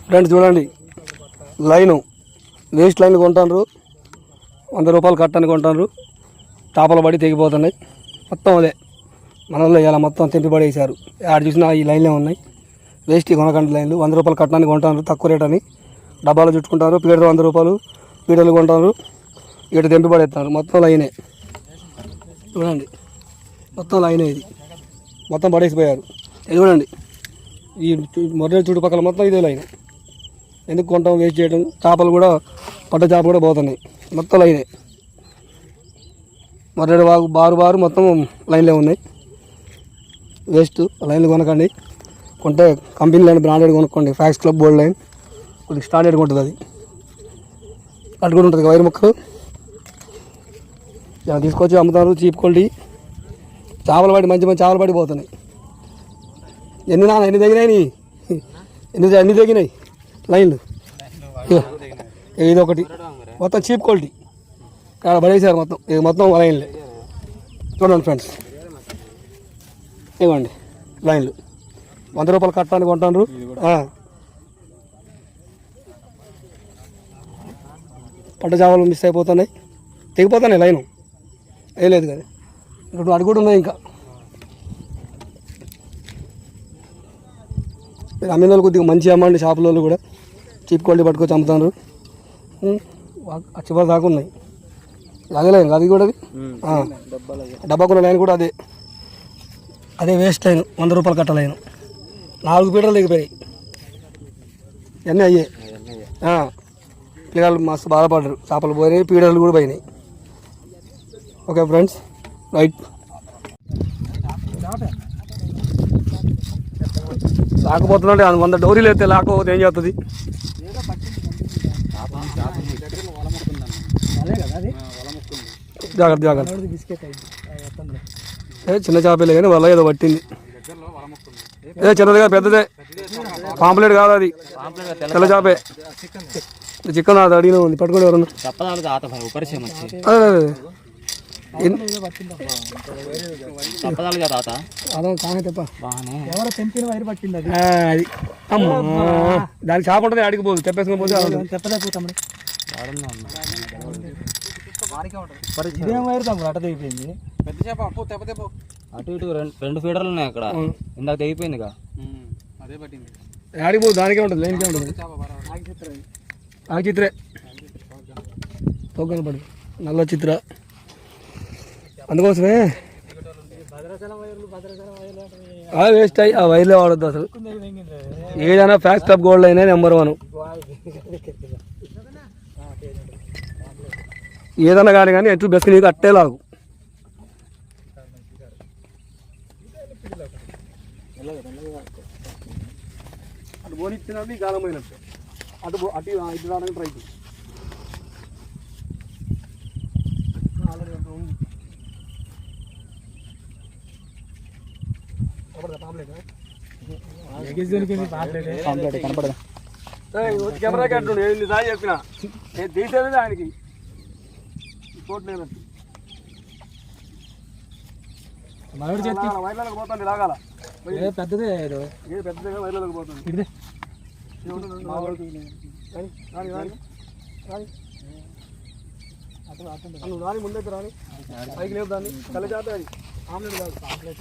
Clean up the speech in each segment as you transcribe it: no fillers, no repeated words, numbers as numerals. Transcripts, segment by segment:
Friends చూడండి, line waste లైన్లు కొంటారు, 100 రూపాయలు కట్టని కొంటారు. చేపల పడి తెగిపోతున్నాయి. మొత్తం అదే మన వాళ్ళు ఇలా మొత్తం తెంపిబడి వేశారు. ఆడ చూసినా ఈ లైన్లే ఉన్నాయి. వేస్ట్ కొనకండి లైన్లు. 100 రూపాయలు కట్టడానికి కొంటారు, తక్కువ రేట్ అని డబ్బాలు చుట్టుకుంటారు. పీడలు 100 రూపాయలు పీడలు కొంటారు, ఇటు తెంపిబడేస్తారు. మొత్తం లైనే చూడండి, మొత్తం లైనే. ఇది మొత్తం పడేసిపోయారు. ఇది చూడండి, ఈ మొదటి చుట్టుపక్కల మొత్తం ఇదే లైన్. ఎందుకు కొంటాం, వేస్ట్ చేయడం. చేపలు కూడా పట్ట చేప కూడా పోతున్నాయి. మొత్తం లైనే. మొదటి బారు మొత్తం లైన్లే ఉన్నాయి. వేస్ట్ లైన్లు కొనకండి. కొంటే కంపెనీ లైన్ బ్రాండెడ్ కొనుక్కోండి. ఫ్యాక్స్ క్లబ్ గోల్డ్ లైన్ కొద్దిగా స్టాండర్డ్గా ఉంటుంది. అది అటు కూడా ఉంటుంది. వైర్ ముక్కలు ఇలా తీసుకొచ్చి అమ్ముతారు. చీప్ క్వాలిటీ చేపలు పడి మంచి చేపలు పడి పోతున్నాయి. ఎన్ని తెగినాయి, ఎన్ని తెగినాయి లైన్లు. ఇది ఒకటి మొత్తం చీప్ క్వాలిటీ ఇక్కడ పడేసారు. మొత్తం ఇది మొత్తం లైన్లే. చూడండి ఫ్రెండ్స్, ఇవ్వండి లైన్లు 100 రూపాయలు కట్టడానికి కొంటారు. పట్ట చేపలు మిస్ అయిపోతున్నాయి, తెగిపోతున్నాయి. లైను వేయలేదు కదా, ఇప్పుడు అటు కూడా ఉన్నాయి. ఇంకా అమ్మిన వాళ్ళు కొద్దిగా మంచి అమ్మండి. షాపుల వాళ్ళు కూడా చీప్ క్వాలిటీ పట్టుకొచ్చి అమ్ముతారు. చివరి దాకా ఉన్నాయి. అదే లైన్, అది కూడా అది డబ్బాకున్న లైన్ కూడా అదే వేస్ట్ లైన్. 100 రూపాయలు కట్ట లైన్. 4 పీటలు దిగిపోయాయి. ఇవన్నీ అయ్యే. పిల్లలు మస్తు బాధపడ్డారు. చేపలు పోయినాయి, పీడలు కూడా పోయినాయి. Okay friends, right. లాకపోతుందంటే 100 డోరీలు అయితే లాకపోతే ఏం చేస్తుంది? జాగ్రత్త జాగ్రత్త. చిన్న చేపలే కానీ వల్ల ఏదో పట్టింది. ఏదో చిన్నదిగా పెద్దదే, పాంప్లెట్ కాదు అది, తెల్ల చేపే. చికెన్ అది అడిగిన ఉంది, పట్టుకోండి ఎవరన్నా. అది అమ్మా, దానికి చేప ఉంటుంది, అడిగిపోదు. తెప్పేసుకుని పోతే అట తెగిపోయింది. పెద్ద చేప అటు ఇటు 2 ఫీడర్లు ఉన్నాయి అక్కడ. ఇందాక తెగిపోయింది. అదే పట్టింది. ఆడిపోదు, దానికే ఉంటుంది, లైన్కే ఉంటుంది. ఆ చిత్రే కనపడి నల్ల చిత్ర. అందుకోసమే వేస్ట్ అయ్యి ఆ వైర్లే వాడద్దు అసలు. ఏదైనా ఫ్యాక్స్ క్లబ్ గోల్డ్ అయినా నెంబర్ 1. ఏదన్నా కానీ ఎటు బెస్ట్ నీకు అట్టే లాగు. అటు పోనిచ్చినట్టు ఈ కాలం పోయినట్టు అటు ఇటు రావడానికి ట్రై చేయి. కెమెరా కట్టుండే దాని చెప్పిన తీసేది ఆయనకి చూడలేనట్టు. వైర్లకు పోతుంది, లాగాల పెద్దదే పెద్దదిగా వైర్లకు పోతుంది. రాని ముందైతే రాని పైకి లేవు. దాన్ని కళ్ళ చేత అది ఆమ్లెట్ కాదు, ఆమ్లెట్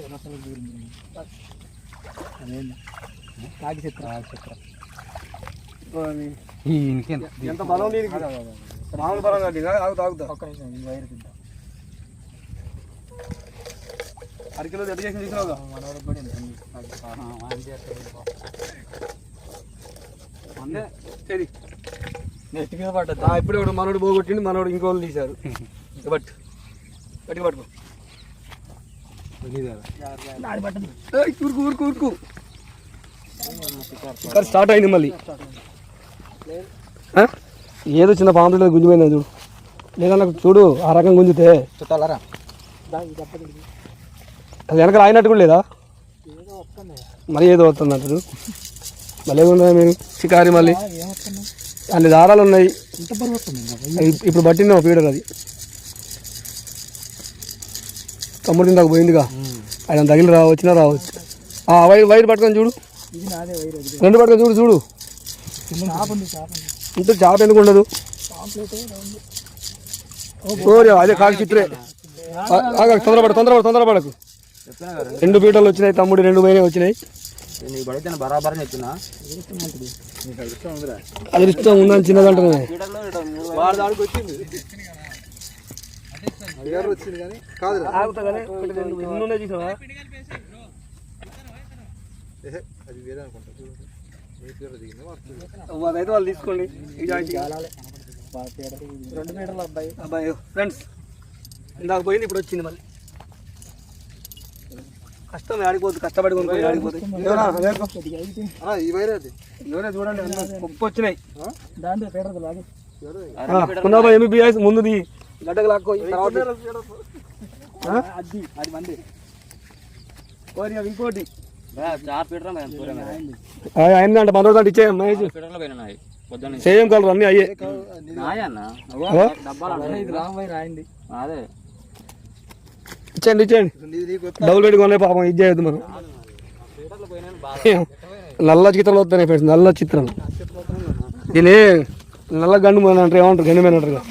కాకి చిత్ర. ఎంత బలం దీనికి, మామూలు బలం కాదు. తాగుతా ఒక్క నిమిషం. వైర్ తింటా. అరకిలో ఎట్ట చేసి తీసుకురావుగా. అందే సరే నెట్ మీద పడ్డది. ఇప్పుడు ఒకటి మనోడు పోగొట్టింది, మనోడు ఇంకోళ్ళు తీశారు. బట్ గట్టి పట్టుకో. ఊరుకు స్టార్ట్ అయింది మళ్ళీ. ఏదో చిన్న పాంపులో గుంజిపోయింది చూడు. లేదా నాకు చూడు, ఆ రకం గుంజితే చుట్టాలరా అది వెనకాల ఆగినట్టు కూడా లేదా? మరీ ఏదో వస్తుంది అంటారు. మళ్ళీ ఏమున్నాయి మీరు షికారి? మళ్ళీ అన్ని దారాలు ఉన్నాయి. ఇప్పుడు పట్టింది ఫీడర్. అది తమ్ముడు దాకా పోయిందిగా, ఆయన తగిలి వచ్చినా రావచ్చు. వైర్ పట్టుకొని చూడు. రెండు పట్టుకొని చూడు చూడు ఇంత చేప ఎందుకు ఉండదు ఓరే అదే కాకి చిత్రే తొందరపడకు 2 పీటలు వచ్చినాయి తమ్ముడు, 2 పోయినాయి వచ్చినాయి. అది ఇష్టం ఉందని చిన్నదంటున్నా అయితే వాళ్ళు తీసుకోండి. 2 మీటర్లు అబ్బాయి ఫ్రెండ్స్ ఇందాక పోయింది, ఇప్పుడు వచ్చింది మళ్ళీ. కష్టం ఆడిపోతుంది, కష్టపడి కొనుక్కొని ఆడిపోతుంది. చూడండి ఉప్పు వచ్చినాయి. ఎంబీబీఎస్ ముందుది గడ్డకు లాక్కో ఇంకోటి అయిందంట 10 రోజులు ఇచ్చే సేమ్ కలర్ అన్ని అయ్యే ఇచ్చేయండి డబుల్ పెట్టి కొనే పాపం ఇది చేయొద్దు మనం. నల్ల చిత్రాలు వస్తున్నాయి ఫ్రెండ్స్, నల్ల చిత్రాలు. దీని నల్ల గండు మన అంటారు, ఏమంటారు గండిమైన అంటారు.